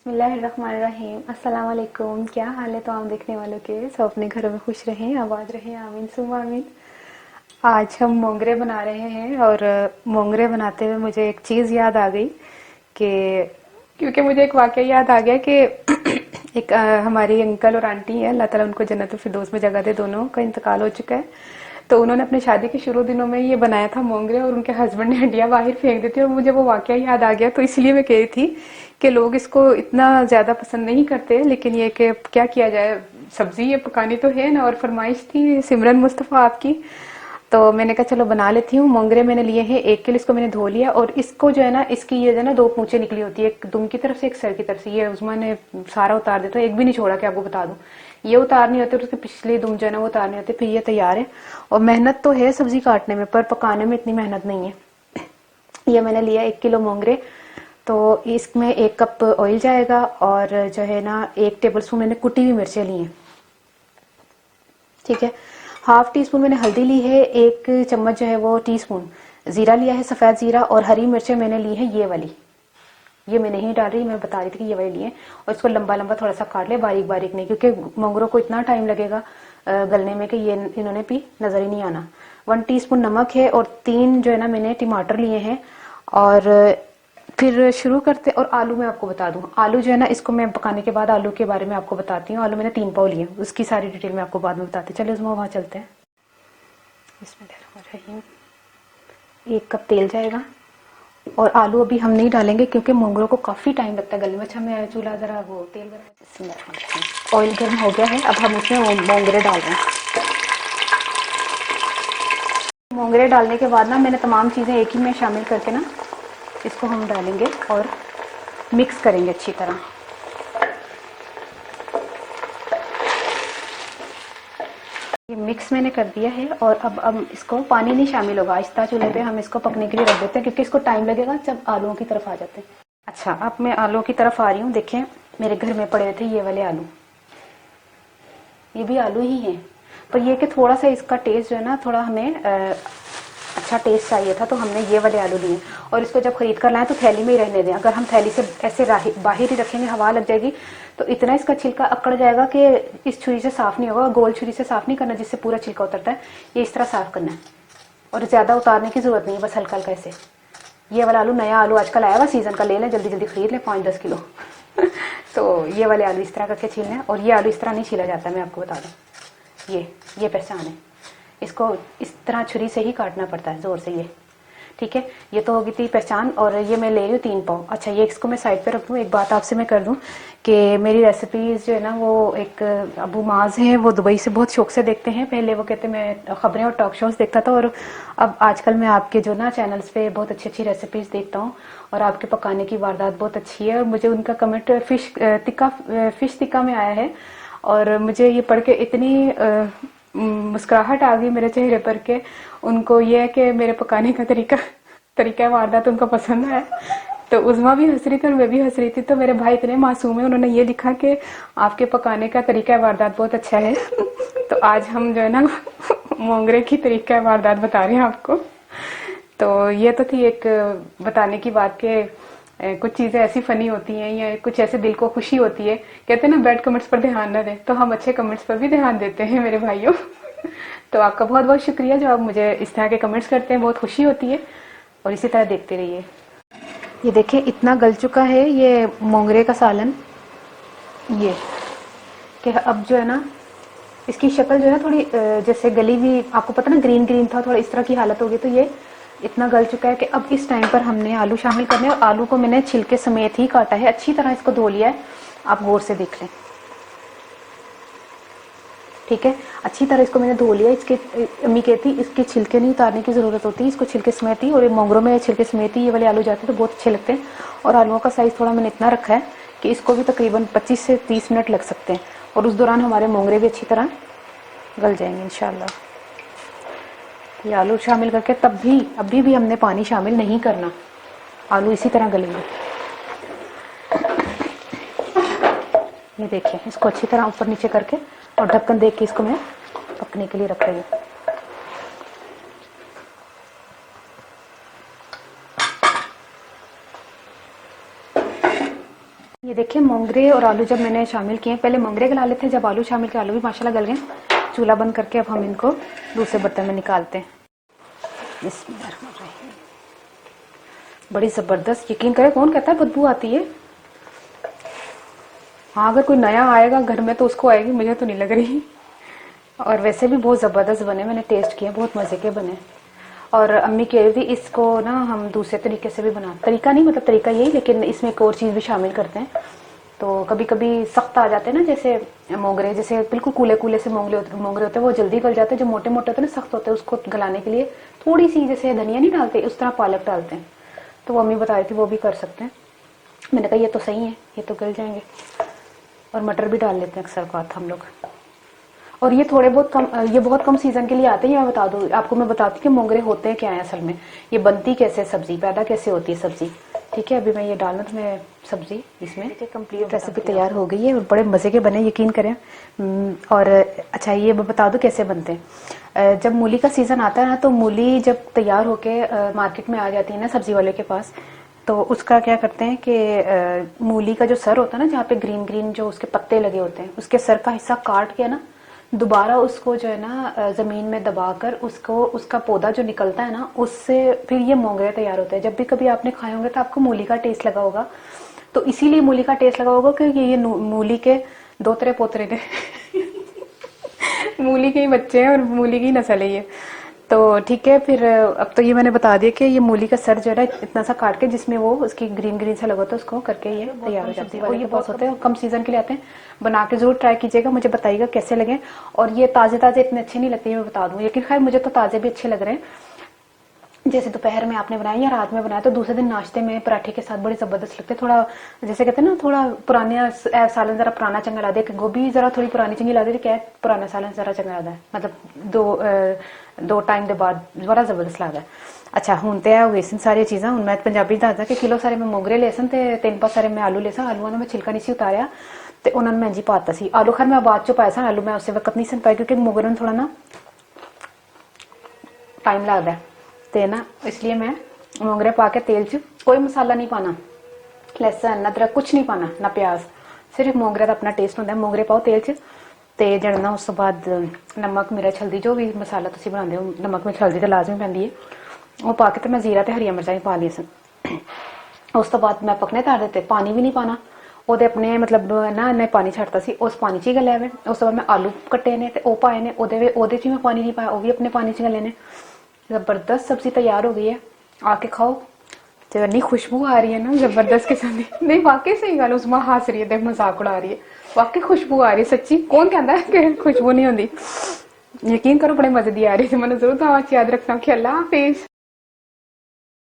बिस्मिल्लाहिर्रहमानिर्रहीम। अस्सलाम वालेकुम। क्या हाल है तो आम देखने वालों के? सब अपने घरों में खुश रहें, आबाद रहें, आमीन सुम्मा आमीन। आज हम मोंगरे बना रहे हैं और मोंगरे बनाते हुए मुझे एक चीज़ याद आ गई कि क्योंकि मुझे एक वाकया याद आ गया कि एक हमारी अंकल और आंटी है, अल्लाह ताला उनको जन्नतुल फिरदौस में जगह दे, दोनों का इंतकाल हो चुका है। तो उन्होंने अपनी शादी के शुरू दिनों में ये बनाया था मोंगरे और उनके हस्बैंड ने हड्डियां बाहर फेंक दी थी और मुझे वो वाकया याद आ गया। तो इसलिए मैं कह रही थी कि लोग इसको इतना ज्यादा पसंद नहीं करते, लेकिन ये कि क्या किया जाए, सब्जी ये पकानी तो है ना। और फरमाइश थी सिमरन मुस्तफा आपकी, तो मैंने कहा चलो बना लेती हूँ। मोंगरे मैंने लिए हैं 1 किलो, इसको मैंने धो लिया और इसको जो है ना, इसकी ये जो है ना 2 पूंछे निकली होती है, एक दुम की तरफ से एक सर की तरफ से। ये उस्मान ने सारा उतार दिया, तो एक भी नहीं छोड़ा कि आपको बता दूं। ये उतारनी होती है और उसके पिछली दुम जो है ना वो उतारनी होती है। फिर ये तैयार है। और मेहनत तो है सब्जी काटने में, पर पकाने में इतनी मेहनत नहीं है। ये मैंने लिया 1 किलो मोंगरे। तो इसमें 1 कप ऑयल जाएगा और जो है ना 1 टेबल स्पून मैंने कुटी हुई मिर्चें ली हैं, ठीक है। हाफ टी स्पून मैंने हल्दी ली है, 1 चम्मच जो है वो टीस्पून जीरा लिया है, सफेद जीरा। और हरी मिर्चें मैंने ली है ये वाली, ये मैं नहीं डाल रही, मैं बता रही थी कि ये वाली लिए। और इसको लंबा लंबा थोड़ा सा काट ले, बारीक बारीक नहीं, क्योंकि मोंगरों को इतना टाइम लगेगा गलने में कि ये इन्होंने भी नजर ही नहीं आना। 1 टीस्पून नमक है और 3 जो है ना मैंने टमाटर लिए हैं। और फिर शुरू करते। और आलू मैं आपको बता दूं, आलू जो है ना इसको मैं पकाने के बाद आलू के बारे में आपको बताती हूँ। आलू मैंने 3 पाव लिए, उसकी सारी डिटेल मैं आपको बाद में बताती। चलिए उसमें वहां चलते हैं। इसमें 1 कप तेल जाएगा और आलू अभी हम नहीं डालेंगे क्योंकि मोंगरों को काफी टाइम लगता है गलने में। अच्छा मैं चूल्हा जरा वो तेल गर्म, ऑयल गर्म हो गया है, अब हम इसमें मोंगरे डाल रहे हैं। मोंगरे डालने के बाद ना मैंने तमाम चीजें एक ही में शामिल करके ना इसको हम डालेंगे और मिक्स करेंगे अच्छी तरह। ये मिक्स मैंने कर दिया है और अब इसको पानी नहीं शामिल होगा, आहिस्ता चूल्हे पे हम इसको पकने के लिए रख देते हैं क्योंकि इसको टाइम लगेगा जब आलूओं की तरफ आ जाते हैं। अच्छा अब मैं आलूओं की तरफ आ रही हूँ। देखें मेरे घर में पड़े थे ये वाले आलू, ये भी आलू ही हैं, पर ये कि थोड़ा सा इसका टेस्ट जो है ना, थोड़ा हमें अच्छा टेस्ट चाहिए था, तो हमने ये वाले आलू लिए। और इसको जब खरीद कर लाएं तो थैली में ही रहने दें। अगर हम थैली से ऐसे बाहर ही रखेंगे, हवा लग जाएगी तो इतना इसका छिलका अकड़ जाएगा कि इस छुरी से साफ नहीं होगा। गोल छुरी से साफ नहीं करना जिससे पूरा छिलका उतरता है, ये इस तरह साफ करना है। और ज्यादा उतारने की जरूरत नहीं है, बस हल्का हल्का ऐसे। ये वाला आलू नया आलू आजकल आया हुआ सीजन का, ले लें, जल्दी जल्दी खरीद लें 5-10 किलो। तो ये वाले आलू इस तरह करके छीलने हैं। और ये आलू इस तरह नहीं छीला जाता, मैं आपको बता दूं। ये पहचान है, इसको इस तरह छुरी से ही काटना पड़ता है, जोर से। ये ठीक है, ये तो होगी थी पहचान। और ये मैं ले रही हूँ 3 पाव। अच्छा ये इसको मैं साइड पे रख दूँ। एक बात आपसे मैं कर दूं कि मेरी रेसिपीज जो है ना, वो एक अबू माज है, वो दुबई से बहुत शौक से देखते हैं। पहले वो कहते मैं खबरें और टॉक शोज देखता था, और अब आजकल मैं आपके जो ना चैनल्स पे बहुत अच्छी अच्छी रेसिपीज देखता हूँ और आपके पकाने की वारदात बहुत अच्छी है। और मुझे उनका कमेंट फिश टिक्का में आया है और मुझे ये पढ़ के इतनी मुस्कुराहट आ गई मेरे चेहरे पर के उनको ये है कि मेरे पकाने का तरीका वारदात उनको पसंद है। तो उज़मा भी हंस रही थी और मैं भी हंस रही थी। तो मेरे भाई इतने मासूम है, उन्होंने ये लिखा कि आपके पकाने का तरीका वारदात बहुत अच्छा है। तो आज हम जो है ना मोंगरे की तरीका वारदात बता रहे हैं आपको। तो ये तो थी एक बताने की बात के कुछ चीजें ऐसी फनी होती हैं या कुछ ऐसे दिल को खुशी होती है। कहते हैं ना बैड कमेंट्स पर ध्यान न दें, तो हम अच्छे कमेंट्स पर भी ध्यान देते हैं मेरे भाइयों। तो आपका बहुत बहुत शुक्रिया जो आप मुझे इस तरह के कमेंट्स करते हैं, बहुत खुशी होती है। और इसी तरह देखते रहिए। ये देखिए इतना गल चुका है ये मोंगरे का सालन, ये कि अब जो है ना इसकी शक्ल जो है ना थोड़ी जैसे गली हुई, आपको पता ना ग्रीन ग्रीन था, थोड़ा इस तरह की हालत होगी। तो ये इतना गल चुका है कि अब इस टाइम पर हमने आलू शामिल करने हैं। और आलू को मैंने छिलके समेत ही काटा है, अच्छी तरह इसको धो लिया है, आप गौर से देख लें, ठीक है। अच्छी तरह इसको मैंने धो लिया। इसके अम्मी कहती इसके छिलके नहीं उतारने की जरूरत होती, इसको छिलके समेत ही। और मोंगरों में छिलके समेत ही ये वाले आलू जाते हैं तो बहुत अच्छे लगते हैं। और आलूओं का साइज थोड़ा मैंने इतना रखा है कि इसको भी तकरीबन 25 से 30 मिनट लग सकते हैं। और उस दौरान हमारे मोंगरे भी अच्छी तरह गल जाएंगे इंशाल्लाह। ये आलू शामिल करके तब भी अभी भी हमने पानी शामिल नहीं करना, आलू इसी तरह गलेंगे। ये देखिए इसको अच्छी तरह ऊपर नीचे करके और ढक्कन देख के इसको मैं पकने के लिए रख रही हूँ। ये ये देखिए मोंगरे और आलू जब मैंने शामिल किए, पहले मोंगरे गला लेते हैं, जब आलू शामिल किए आलू भी माशाल्लाह गल गए। चूल्हा बंद करके अब हम इनको दूसरे बर्तन में निकालते हैं। बिस्मिल्लाहिर्रहमानिर्रहीम। बड़ी ज़बरदस्त, यकीन करें कौन कहता है बदबू आती है। हाँ अगर कोई नया आएगा घर में तो उसको आएगी, मुझे तो नहीं लग रही। और वैसे भी बहुत ज़बरदस्त बने, मैंने टेस्ट किए, बहुत मज़े के बने। और अम्मी कह रही थी इसको ना हम दूसरे तरीके से भी बना, तरीका नहीं मतलब तरीका यही, लेकिन इसमें एक और चीज़ भी शामिल करते हैं। तो कभी कभी सख्त आ जाते हैं ना, जैसे मोगरे, जैसे बिल्कुल कूले कूले से मोगरे होते हैं वो जल्दी गल जाते हैं। जो मोटे मोटे होते हैं ना, सख्त होते हैं, उसको गलाने के लिए थोड़ी सी जैसे धनिया नहीं डालते उस तरह पालक डालते हैं। तो वो अम्मी बता रही थी वो भी कर सकते हैं। मैंने कहा ये तो सही है, ये तो गल जाएंगे। और मटर भी डाल लेते हैं अक्सर बात हम लोग। और ये थोड़े बहुत कम, ये बहुत कम सीजन के लिए आते हैं। मैं बता दूं आपको, मैं बताती हूँ कि मोगरे होते हैं क्या है असल में, ये बनती कैसे सब्जी, पैदा कैसे होती है सब्जी। ठीक है, अभी मैं ये डालना तो मैं सब्जी इसमें कंप्लीट रेसिपी तैयार हो गई है और बड़े मजे के बने, यकीन करें। और अच्छा ये मैं बता दूं कैसे बनते हैं। जब मूली का सीजन आता है ना, तो मूली जब तैयार होके मार्केट में आ जाती है ना सब्जी वाले के पास, तो उसका क्या करते हैं कि मूली का जो सर होता है ना, जहाँ पे ग्रीन ग्रीन जो उसके पत्ते लगे होते हैं, उसके सर का हिस्सा काट के ना दोबारा उसको जो है ना जमीन में दबाकर उसको, उसका पौधा जो निकलता है ना, उससे फिर ये मोंगरे तैयार होते हैं। जब भी कभी आपने खाए होंगे तो आपको मूली का टेस्ट लगा होगा, तो इसीलिए मूली का टेस्ट लगा होगा क्योंकि ये मूली के दोतरे पोतरे ने मूली के ही बच्चे हैं और मूली की नस्ल है ये। तो ठीक है, फिर अब तो ये मैंने बता दिया कि ये मूली का सर जो है इतना सा काट के जिसमें वो उसकी ग्रीन ग्रीन सा लगा, तो उसको करके ये तैयार हो जाती है। और ये बहुत होते हैं, कम सीजन के लिए आते हैं, बना के जरूर ट्राई कीजिएगा, मुझे बताइएगा कैसे लगे। और ये ताजे ताजे इतने अच्छे नहीं लगते, मैं बता दूं, लेकिन खैर मुझे तो ताजे भी अच्छे लग रहे हैं। जैसे दोपहर में आपने बनाया या रात में बनाया तो दूसरे दिन नाश्ते में पराठे के साथ बड़े जबरदस्त लगते हैं। थोड़ा जैसे कहते हैं ना, थोड़ा पुराने सालन जरा पुराना चंगा ला दे, गोभी जरा थोड़ी पुरानी चंगी ला दे, क्या पुराना सालन जरा चंगा लगता है, मतलब दो टाइम के बाद बड़ा जबरदस्त लगता है। अच्छा हूं तो है गई सारी चीज़ा। हूं मैं पंजाबी दसदा कि किलो सारे मैं मोगरे ले सन ते 3-5 सारे मैं आलू ले सन। आलूआं दा मैं छिलका नहीं सी उतारिया ते उन्होंने मैं जी पाता सी। आलू खैर मैं बाद चो पाए सन, आलू मैं उस वक्त नहीं सन पाए क्योंकि मोगरे में थोड़ा ना टाइम लगता है, ते ना इसलिए मैं मोगरे पा के तेल च, कोई मसाला नहीं पाना, लहसुन अदरक कुछ नहीं पाना, ना प्याज, सिर्फ मोगरे का अपना टेस्ट होंगे। मोगरे पाओ तेल च ते जड़ना, उस तो बाद नमक मिर्च हल्दी जो भी मसाला तुम बनाते हो, नमक मिर्च हल्दी तो लाजमी पैंदी है, वो पा के तो मैं जीरा ते हरिया मिर्चा भी पा ली सन। उस तो बाद मैं पकने तार दिते, पानी भी नहीं पाना, ਉਹਦੇ अपने मतलब ना इन्हें पानी छड़ता सी, उस पानी च ही गले में। उस तो बाद मैं आलू कट्टे ने ते ਉਹ पाए ने, ਉਹਦੇ च मैं पानी नहीं पाया, वो भी अपने पानी च गले ने। जबरदस्त सब्जी तैयार हो गई है, आके खाओ। तो इन्नी खुशबू आ रही है ना जबरदस्त किस्म की, नहीं वाकई सही गल, उसमें हंस रही है, देख मजाक उड़ा रही है, वाकई खुशबू आ रही है सच्ची। कौन कहता है कि खुशबू नहीं होती, यकीन करो बड़े मजे दी आ रही थी। मैंने जरूर तो याद रखना कि अल्लाह हाफिज।